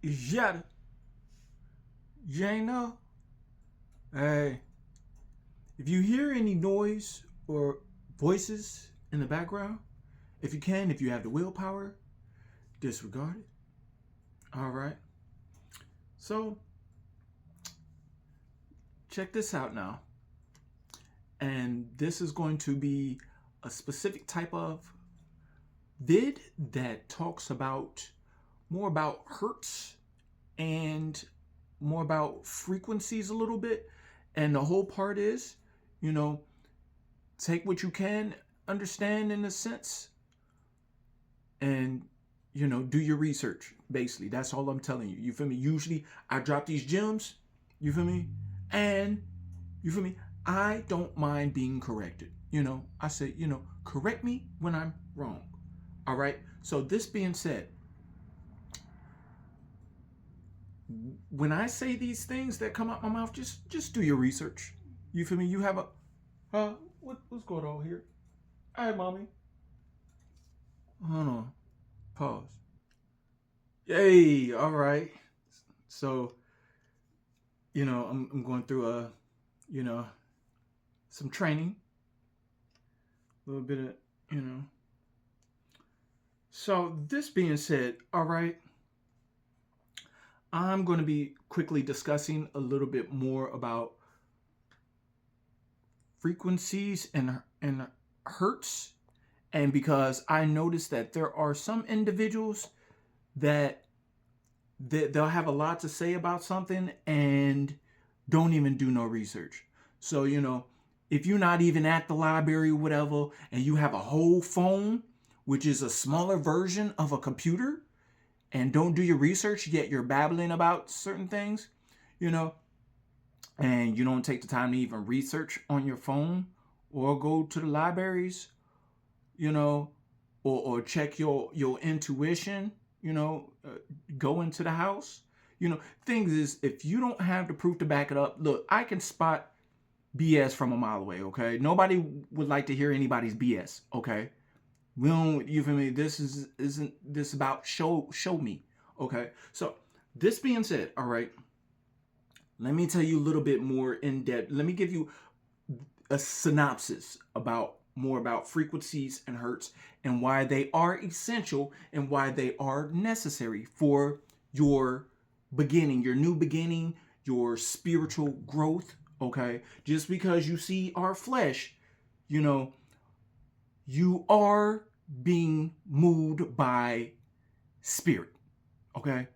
Yotta, you ain't know? Hey, if you hear any noise or voices in the background, if you have the willpower, disregard it. All right. So, check this out now. And this is going to be a specific type of vid that talks about more about hertz and more about frequencies a little bit. And the whole part is, you know, take what you can understand in a sense and, do your research. Basically, that's all I'm telling you. You feel me? Usually I drop these gems, you feel me? And, you feel me? I don't mind being corrected. I say, correct me when I'm wrong. All right. So, this being said, when I say these things that come out my mouth, just do your research. You feel me? You have what's going on here? Hi, mommy. Hold on. Pause. Yay. All right. So, I'm going through you know, some training, a little bit of, you know. So, this being said, all right, I'm going to be quickly discussing a little bit more about frequencies and hertz. And because I noticed that there are some individuals that they'll have a lot to say about something and don't even do no research. So, if you're not even at the library or whatever, and you have a whole phone, which is a smaller version of a computer, and don't do your research, yet you're babbling about certain things, and you don't take the time to even research on your phone or go to the libraries, or check your intuition, go into the house. Things is, if you don't have the proof to back it up, look, I can spot BS from a mile away, okay? Nobody would like to hear anybody's BS, okay? We don't, you feel me? This isn't this about show me, okay? So, this being said, all right, let me tell you a little bit more in depth. Let me give you a synopsis more about frequencies and hertz and why they are essential and why they are necessary for your beginning, your new beginning, your spiritual growth, okay? Just because you see our flesh, you are being moved by spirit, okay?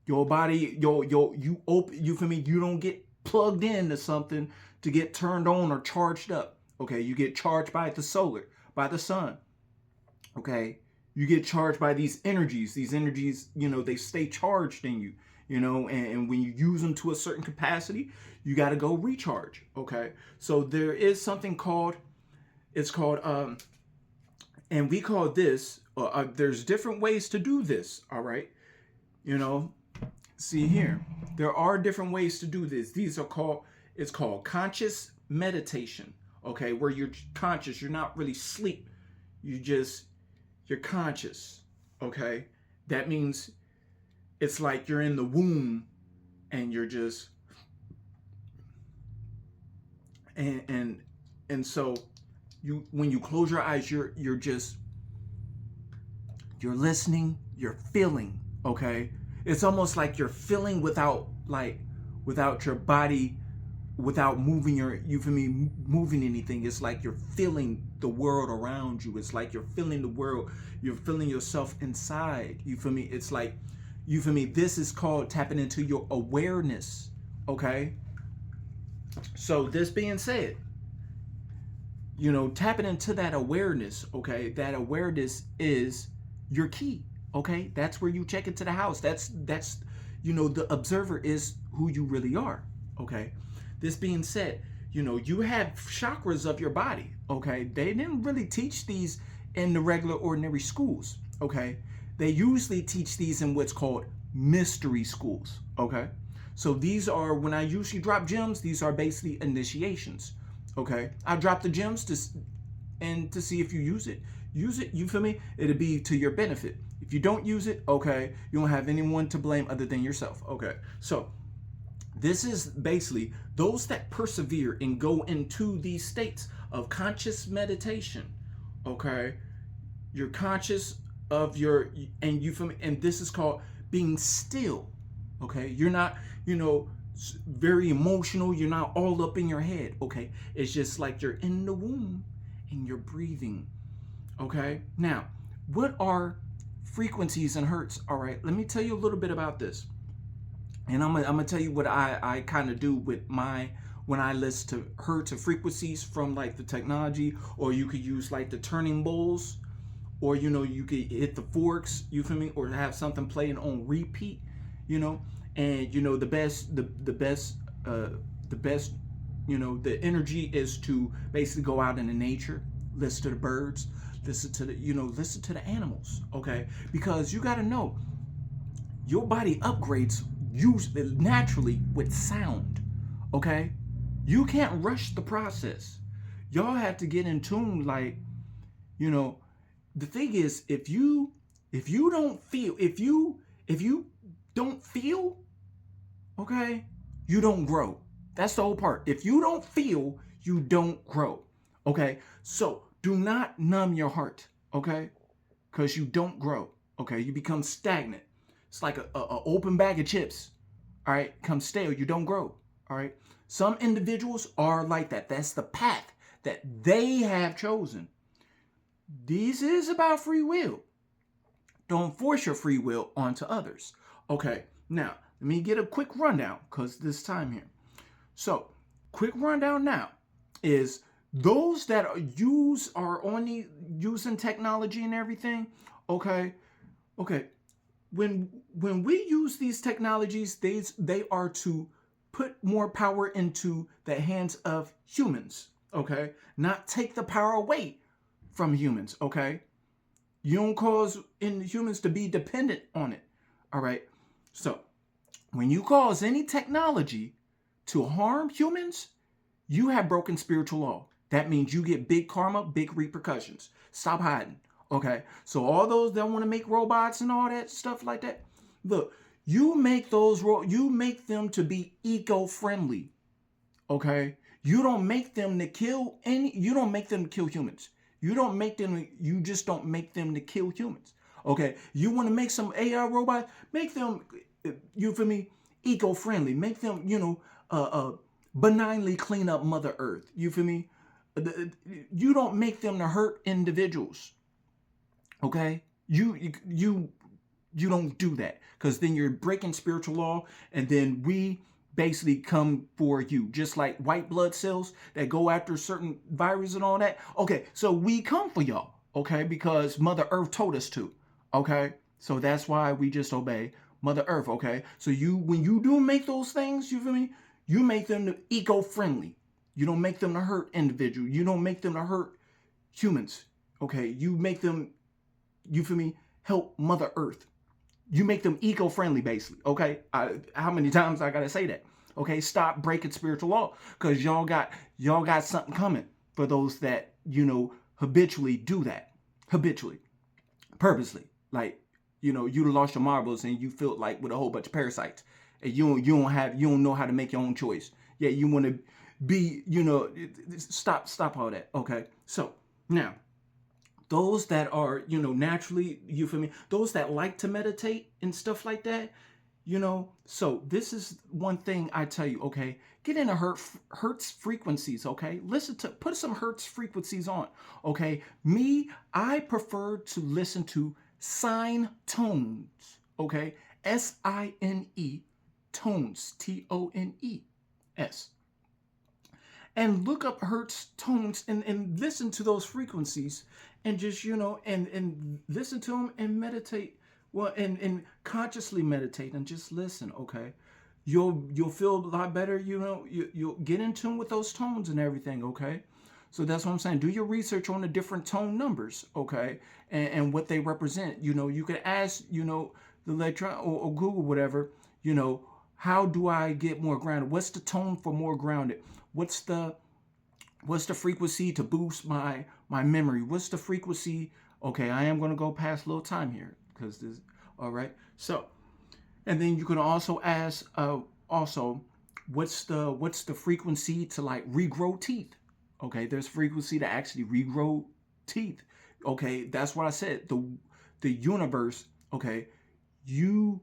Your body, you feel me? You don't get plugged into something to get turned on or charged up, okay? You get charged by the sun, okay? You get charged by these energies. These energies, they stay charged in you, and when you use them to a certain capacity, you got to go recharge, okay? So there is something called, and we call this, there's different ways to do this, all right? See here, there are different ways to do this. It's called conscious meditation, okay? Where you're conscious, you're not really sleep. You're conscious, okay? That means it's like you're in the womb and you're just, and so when you close your eyes, you're listening, you're feeling, okay? It's almost like you're feeling without your body, without moving moving anything. It's like you're feeling the world around you. It's like you're feeling the world. You're feeling yourself inside. You feel me? It's like, you feel me? This is called tapping into your awareness, okay? So this being said, tapping into that awareness, okay? That awareness is your key, okay? That's where you check into the house. That's the observer is who you really are, okay? This being said, you have chakras of your body, okay? They didn't really teach these in the regular ordinary schools, okay? They usually teach these in what's called mystery schools, okay? So these are, when I usually drop gems, these are basically initiations, okay? I drop the gems to see if you use it. You feel me? It'll be to your benefit. If you don't use it, okay, you don't have anyone to blame other than yourself. Okay, so this is basically those that persevere and go into these states of conscious meditation. Okay, you're conscious of your, and you from, and this is called being still. Okay, you're not, very emotional. You're not all up in your head. Okay, it's just like you're in the womb and you're breathing. Okay, now what are frequencies and hertz? All right, let me tell you a little bit about this. And I'm gonna tell you what I kind of do with my, when I listen to hertz and frequencies from like the technology, or you could use like the turning bowls, or you could hit the forks, you feel me, or have something playing on repeat, and the best, the energy is to basically go out into nature, listen to the birds, listen to the animals, okay? Because you got to know your body upgrades naturally with sound, okay? You can't rush the process. Y'all have to get in tune, like, the thing is, if you don't feel, okay, you don't grow. That's the whole part. If you don't feel, you don't grow. Okay? So do not numb your heart, okay? Because you don't grow. Okay, you become stagnant. It's like a open bag of chips. All right, come stale, you don't grow. All right. Some individuals are like that. That's the path that they have chosen. This is about free will. Don't force your free will onto others. Okay, now let me get a quick rundown because this time here. So, quick rundown now is those that are only using technology and everything. Okay, okay. When we use these technologies, they are to put more power into the hands of humans. Okay, not take the power away from humans. Okay, you don't cause humans to be dependent on it. All right. So when you cause any technology to harm humans, you have broken spiritual law. That means you get big karma, big repercussions. Stop hiding. Okay. So all those that want to make robots and all that stuff like that, look, you make them to be eco-friendly. Okay. You don't make them to kill humans. You just don't make them to kill humans. Okay. You want to make some AI robots, make them, you feel me, eco-friendly. Make them, benignly clean up Mother Earth. You feel me? You don't make them to hurt individuals. Okay? You don't do that, because then you're breaking spiritual law, and then we basically come for you, just like white blood cells that go after certain viruses and all that. Okay, so we come for y'all, okay, because Mother Earth told us to. Okay, so that's why we just obey Mother Earth. Okay, so when you do make those things, you feel me, you make them eco-friendly. You don't make them to hurt individuals. You don't make them to hurt humans. Okay, you make them, you feel me, help Mother Earth. You make them eco-friendly, basically. Okay, how many times I gotta say that? Okay, stop breaking spiritual law, because y'all got something coming for those that habitually do that, purposely. Like, you lost your marbles and you feel like with a whole bunch of parasites, and you don't know how to make your own choice. Yeah, you want to be, stop all that. Okay, so now, those that are, naturally, you feel me, those that like to meditate and stuff like that, so this is one thing I tell you. Okay, get into hertz frequencies. Okay, put some hertz frequencies on. Okay, I prefer to listen to sine tones. Okay, SINE tones, TONES, and look up hertz tones, and listen to those frequencies, and just and listen to them and meditate. Well, and consciously meditate and just listen. Okay, you'll feel a lot better. You'll get in tune with those tones and everything. Okay, so that's what I'm saying. Do your research on the different tone numbers. Okay, and what they represent. You could ask the electron, or Google, whatever. How do I get more grounded? What's the tone for more grounded? What's the frequency to boost my memory? What's the frequency? Okay, I am going to go past a little time here. because this. All right. So, and then you can also ask, also, what's the frequency to like regrow teeth? Okay, there's frequency to actually regrow teeth. Okay, that's what I said. The universe. Okay, you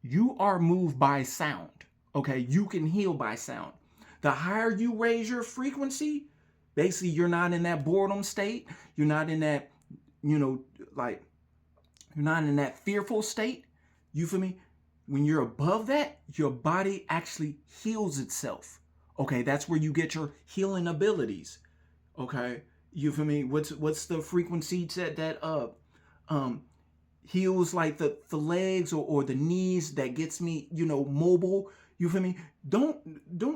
you are moved by sound. Okay, you can heal by sound. The higher you raise your frequency, basically you're not in that boredom state. You're not in that, you know, like you're not in that fearful state. You feel me? When you're above that, your body actually heals itself. Okay, that's where you get your healing abilities. Okay, you feel me? What's the frequency that um heals like the legs or the knees that gets me, mobile. You feel me? Don't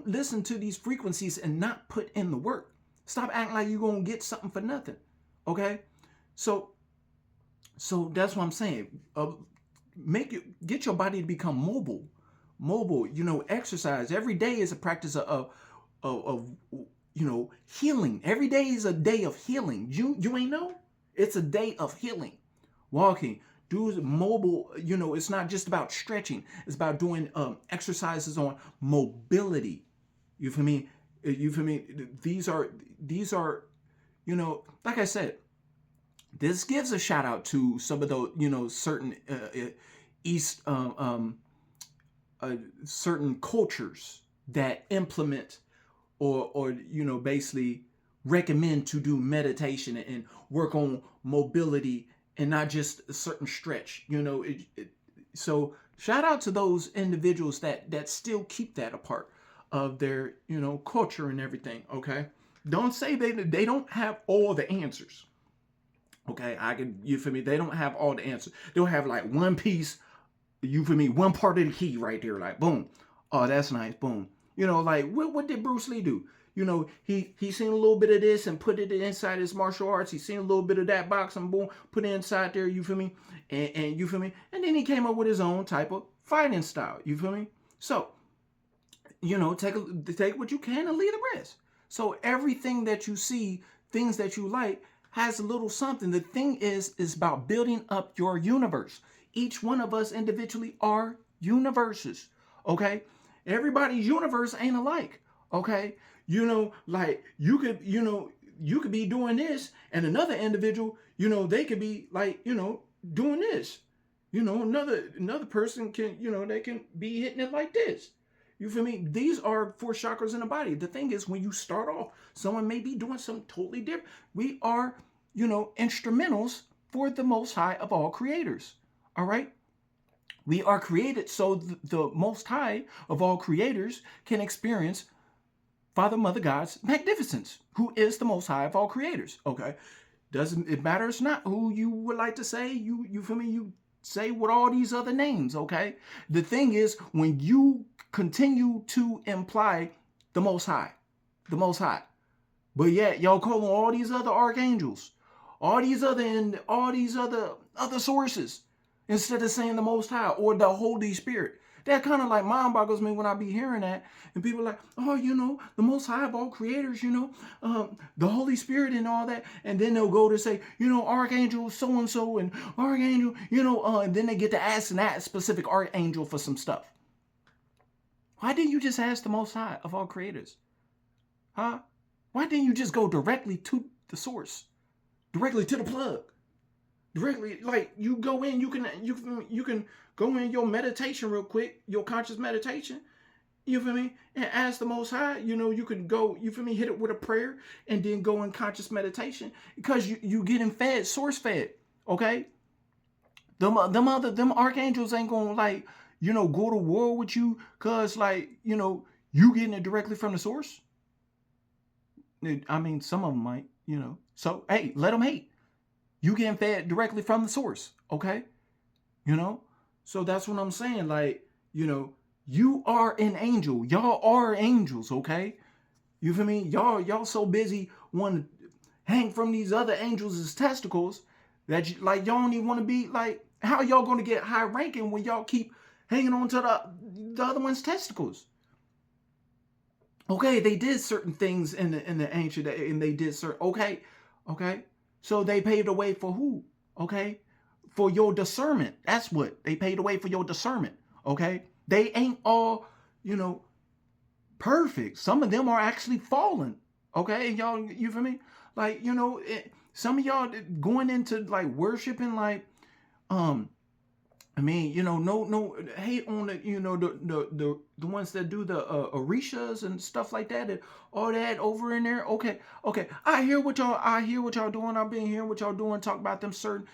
listen to these frequencies and not put in the work. Stop acting like you're gonna get something for nothing. Okay? So that's what I'm saying. Get your body to become mobile. Mobile, exercise. Every day is a practice of healing. Every day is a day of healing. You ain't know? It's a day of healing. Walking, do mobile, it's not just about stretching. It's about doing exercises on mobility. You feel me? You feel me? These are, like I said, this gives a shout out to some of the, certain East, certain cultures that implement or basically recommend to do meditation and work on mobility and not just a certain stretch. So shout out to those individuals that still keep that a part of their culture and everything. Okay, don't say they don't have all the answers. Okay, you feel me? They don't have all the answers. They'll have like one piece, you feel me? One part of the key right there, like boom. Oh, that's nice. Boom. Like what did Bruce Lee do? He seen a little bit of this and put it inside his martial arts. He seen a little bit of that boxing, boom, put it inside there. You feel me? And you feel me? And then he came up with his own type of fighting style. You feel me? So take what you can and leave the rest. So everything that you see, things that you like, has a little something. The thing is about building up your universe. Each one of us individually are universes. Okay? Everybody's universe ain't alike. Okay? Like you could be doing this, and another individual, they could be like, doing this. Another person can, they can be hitting it like this. You feel me? These are four chakras in the body. The thing is, when you start off, someone may be doing something totally different. We are, instrumentals for the Most High of all creators. All right? We are created so the Most High of all creators can experience Father, Mother, God's magnificence, who is the Most High of all creators. Okay? It matters not who you would like to say. You feel me? You say with all these other names, okay? The thing is, when you continue to imply the Most High, but yet y'all call on all these other archangels, all these other sources, instead of saying the Most High or the Holy Spirit. That kind of like mind boggles me when I be hearing that. And people are like, oh, the Most High of all creators, the Holy Spirit and all that. And then they'll go to say, Archangel so-and-so and Archangel, and then they get to asking that specific Archangel for some stuff. Why didn't you just ask the Most High of all creators? Huh? Why didn't you just go directly to the source? Directly to the plug? Directly, like you go in, you can go in your meditation real quick, your conscious meditation, you feel me, and ask the Most High. You can go, you feel me, hit it with a prayer, and then go in conscious meditation because you getting fed, source fed. Okay, them archangels ain't gonna like go to war with you because like you getting it directly from the source. I mean, some of them might, So hey, let them hate. You getting fed directly from the source, okay? So that's what I'm saying. Like, you are an angel. Y'all are angels, okay? You feel me? Y'all so busy wanting to hang from these other angels' testicles that y'all don't even want to be like. How y'all going to get high ranking when y'all keep hanging on to the other one's testicles? Okay, they did certain things in the ancient, and they did certain. Okay. So they paved the way for who? Okay? for your discernment. That's what they paid away for, your discernment. Okay, they ain't all, you know, perfect. Some of them are actually fallen. Okay, and y'all, you feel me? Like, you know, some of y'all going into like worshiping, like, I mean, you know, no hate on the, you know, the ones that do the orishas and stuff like that, and all that over in there. Okay, I hear what y'all doing. I've been hearing what y'all doing. Talk about them certain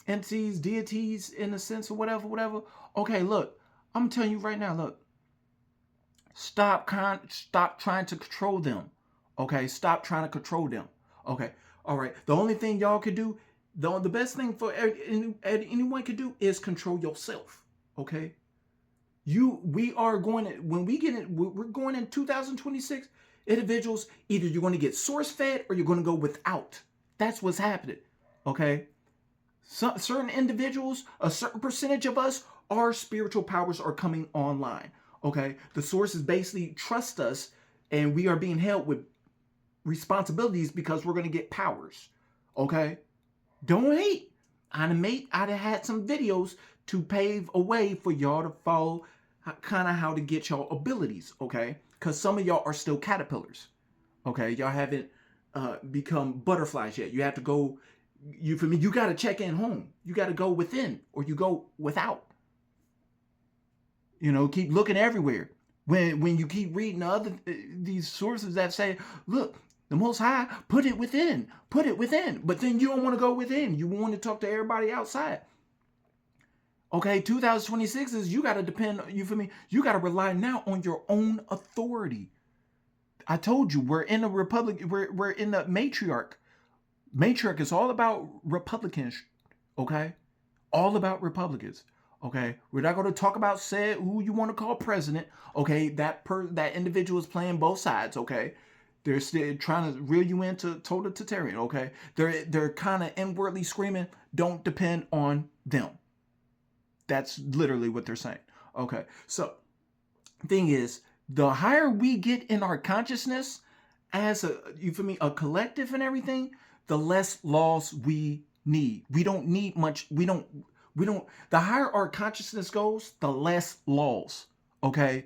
entities, deities, in a sense, or whatever. Okay, look, I'm telling you right now. Look, stop trying to control them. Okay, stop trying to control them. Okay, all right. The only thing y'all could do, the best thing for anyone could do is control yourself. Okay, we are going to, when we get in, we're going in 2026. Individuals, either you're going to get source fed or you're going to go without. That's what's happening. Okay, certain individuals, a certain percentage of us, our spiritual powers are coming online. Okay, the sources basically trust us, and we are being held with responsibilities because we're going to get powers. Okay, don't hate. I'd have had some videos to pave a way for y'all to follow kind of how to get y'all abilities. Okay, because some of y'all are still caterpillars. Okay, y'all haven't become butterflies yet. You have to go. You, for me, you got to check in home. You got to go within, or you go without. You know, keep looking everywhere. When you keep reading these sources that say, look, the Most High put it within. But then you don't want to go within. You want to talk to everybody outside. Okay, 2026 is, you got to depend, you feel me? You got to rely now on your own authority. I told you, we're in a republic, we're in the matriarch. Matriarch is all about Republicans, okay? All about Republicans. Okay, we're not going to talk about who you want to call president. Okay, that individual is playing both sides. Okay, they're still trying to reel you into totalitarian. Okay, they're kind of inwardly screaming, "Don't depend on them." That's literally what they're saying. Okay, so thing is, the higher we get in our consciousness as a collective and everything, the less laws we need. We don't need much. We don't, the higher our consciousness goes, the less laws. Okay.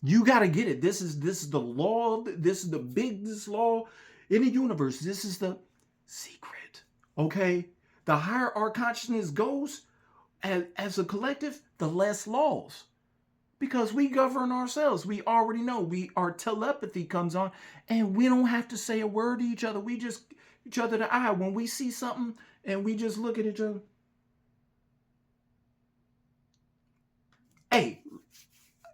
You got to get it. This is the law. This is the biggest law in the universe. This is the secret. Okay. The higher our consciousness goes as a collective, the less laws. Because we govern ourselves. We already know. Our telepathy comes on, and we don't have to say a word to each other. We just each other the eye. When we see something and we just look at each other. Hey,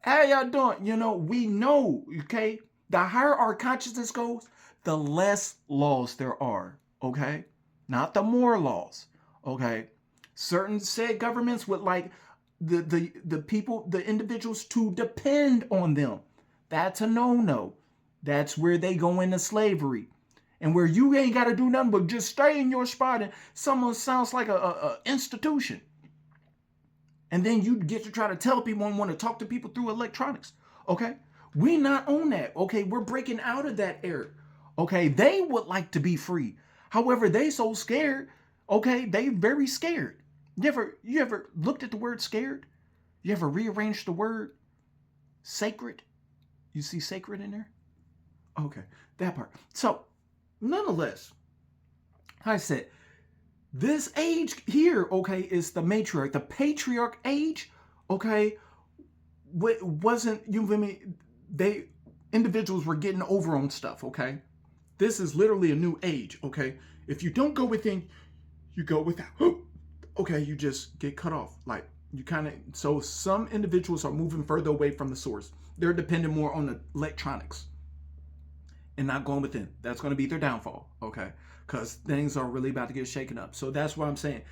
how y'all doing? You know, we know, okay? The higher our consciousness goes, the less laws there are, okay? Not the more laws, okay? Certain said governments would like the people, the individuals to depend on them. That's a no-no. That's where they go into slavery. And where you ain't got to do nothing but just stay in your spot, and someone sounds like a institution. And then you get to try to tell people and want to talk to people through electronics. Okay? We not on that. Okay? We're breaking out of that era. Okay? They would like to be free. However, they so scared. Okay? They very scared. You ever looked at the word scared? You ever rearranged the word sacred? You see sacred in there? Okay. That part. So, nonetheless, I said, this age here, okay, is the matriarch. The patriarch age, okay, wasn't, you feel me, individuals were getting over on stuff, okay? This is literally a new age, okay? If you don't go within, you go without. Okay, you just get cut off. Like, you kind of, so some individuals are moving further away from the source. They're dependent more on the electronics and not going within. That's going to be their downfall, okay? Because things are really about to get shaken up. So that's what I'm saying.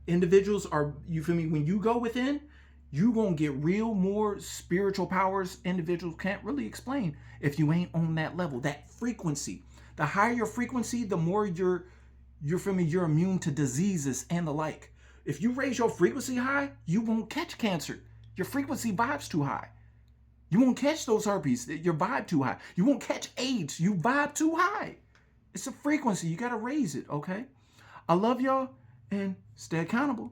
Individuals are, you feel me, when you go within, you're going to get real more spiritual powers individuals can't really explain if you ain't on that level, that frequency. The higher your frequency, the more you're feel me, you're immune to diseases and the like. If you raise your frequency high, you won't catch cancer. Your frequency vibe's too high. You won't catch those herpes. Your vibe too high. You won't catch AIDS. You vibe too high. It's a frequency. You got to raise it, okay? I love y'all. and stay accountable.